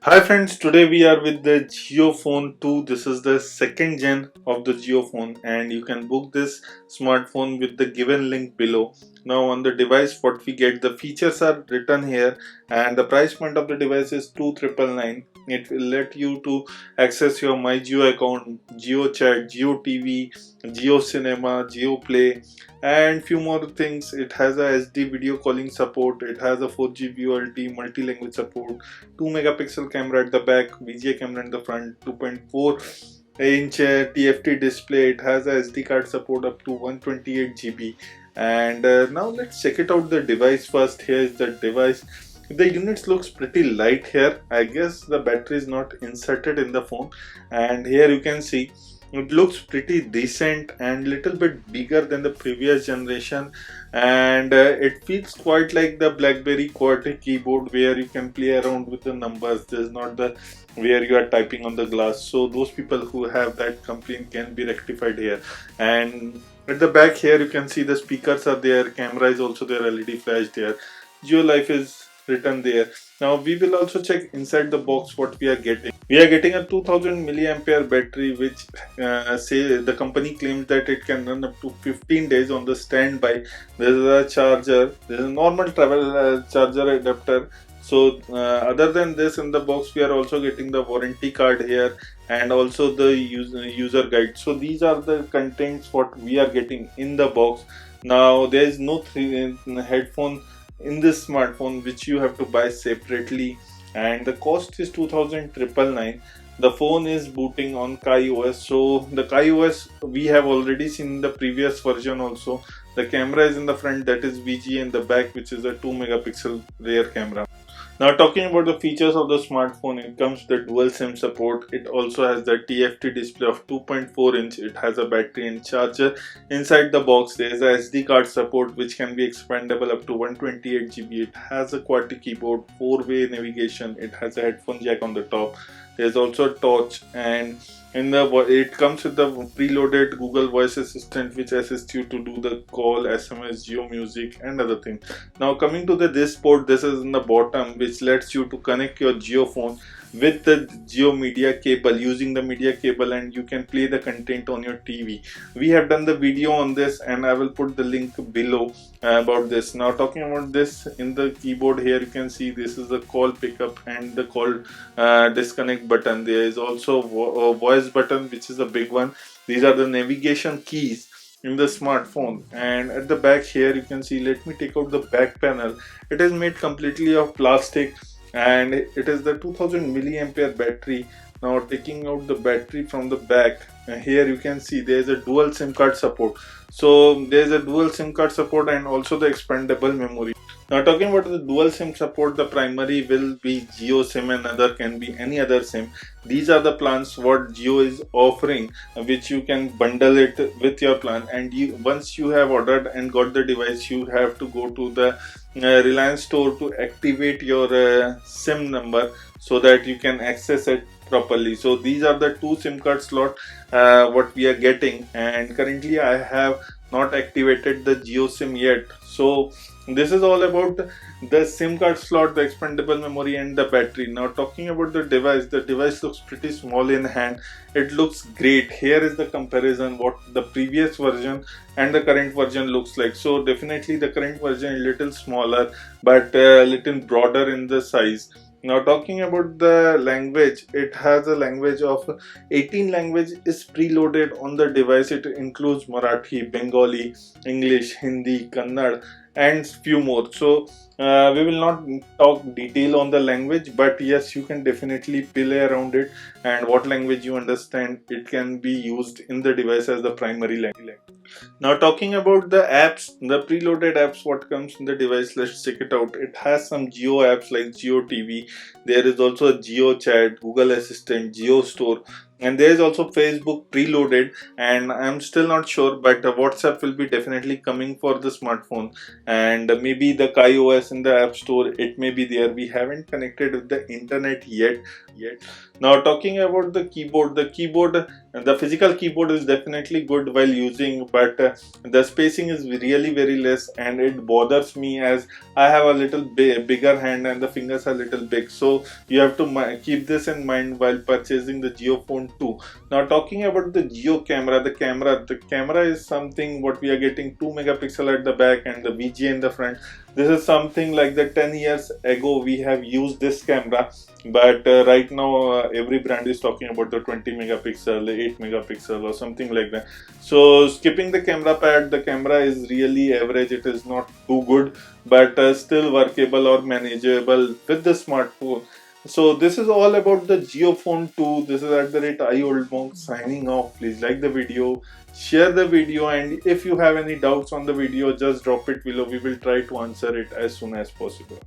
Hi friends, today we are with the JioPhone 2. This is the second gen of the JioPhone and you can book this smartphone with the given link below. Now on the device what we get, the features are written here and the price point of the device is 2999. It will let you to access your My Jio account, Jio Chat, Jio TV, Jio Cinema, Jio Play and few more things. It has a SD video calling support, it has a 4G VoLTE multi-language support, 2 megapixel camera at the back, VGA camera in the front, 2.4-inch TFT display. It has a SD card support up to 128 GB. And now let's check it out the device first. Here is the device. The units looks pretty light here. I guess the battery is not inserted in the phone. And here you can see it looks pretty decent and little bit bigger than the previous generation, and it feels quite like the BlackBerry QWERTY keyboard where you can play around with the numbers. There's not the where you are typing on the glass, so those people who have that complaint can be rectified here. And at the back here you can see the speakers are there, camera is also there, LED flash there, JioLife is written there. Now we will also check inside the box what we are getting. We are getting a 2000 milliampere battery, which say the company claims that it can run up to 15 days on the standby. There is a charger, there is a normal travel charger adapter. So other than this, in the box we are also getting the warranty card here and also the user guide. So these are the contents what we are getting in the box. Now there is no headphone in this smartphone which you have to buy separately, and the cost is 2999. The phone is booting on KaiOS. So the KaiOS we have already seen in the previous version also. The camera is in the front, that is VGA, in the back which is a 2 megapixel rear camera. Now talking about the features of the smartphone, it comes with the dual SIM support. It also has the TFT display of 2.4-inch. It has a battery and charger. Inside the box there is a SD card support which can be expandable up to 128 GB. It has a QWERTY keyboard, 4-way navigation. It has a headphone jack on the top. There is also a torch, and it comes with the preloaded Google Voice Assistant which assists you to do the call, SMS, Jio Music and other things. Now coming to this port, this is in the bottom which lets you to connect your JioPhone with the Jio media cable, using the media cable, and you can play the content on your TV. We have done the video on this and I will put the link below about this. Now talking about this, in the keyboard here you can see this is the call pickup and the call disconnect button. There is also a voice button which is a big one. These are the navigation keys in the smartphone. And at the back here you can see, let me take out the back panel. It is made completely of plastic and it is the 2000 milliampere battery. Now taking out the battery from the back, here you can see there is a dual SIM card support. So there is a dual SIM card support and also the expandable memory. Now talking about the dual SIM support, the primary will be Jio SIM and other can be any other SIM. These are the plans what Jio is offering, which you can bundle it with your plan, and once you have ordered and got the device, you have to go to the Reliance store to activate your SIM number so that you can access it properly. So these are the two SIM card slot what we are getting, and currently I have not activated the Jio SIM yet. So this is all about the SIM card slot, the expandable memory and the battery. Now talking about the device looks pretty small in hand. It looks great. Here is the comparison what the previous version and the current version looks like. So definitely the current version is little smaller but a little broader in the size. Now talking about the language, it has a language of 18 language is preloaded on the device. It includes Marathi, Bengali, English, Hindi, Kannada and few more. So we will not talk detail on the language, but yes, you can definitely play around it, and what language you understand, it can be used in the device as the primary language. Now talking about the apps, the preloaded apps what comes in the device, let's check it out. It has some Jio apps like Jio TV. There is also a Jio Chat, Google Assistant, Jio Store, and there is also Facebook preloaded, and I'm still not sure, but WhatsApp will be definitely coming for the smartphone, and maybe the KaiOS in the App Store, it may be there. We haven't connected with the internet yet. Now talking about the keyboard And the physical keyboard is definitely good while using, but the spacing is really very less, and it bothers me as I have a little bigger hand and the fingers are little big. So you have to keep this in mind while purchasing the JioPhone 2. Now talking about the Jio camera, the camera is something what we are getting, 2 megapixel at the back and the VGA in the front. This is something like the 10 years ago we have used this camera, but right now every brand is talking about the 20 megapixel, 8 megapixel or something like that. So skipping the camera pad, the camera is really average, it is not too good, but still workable or manageable with the smartphone. So this is all about the JioPhone 2. This is at the rate ioldmonk signing off. Please like the video, share the video, and if you have any doubts on the video, just drop it below. We will try to answer it as soon as possible.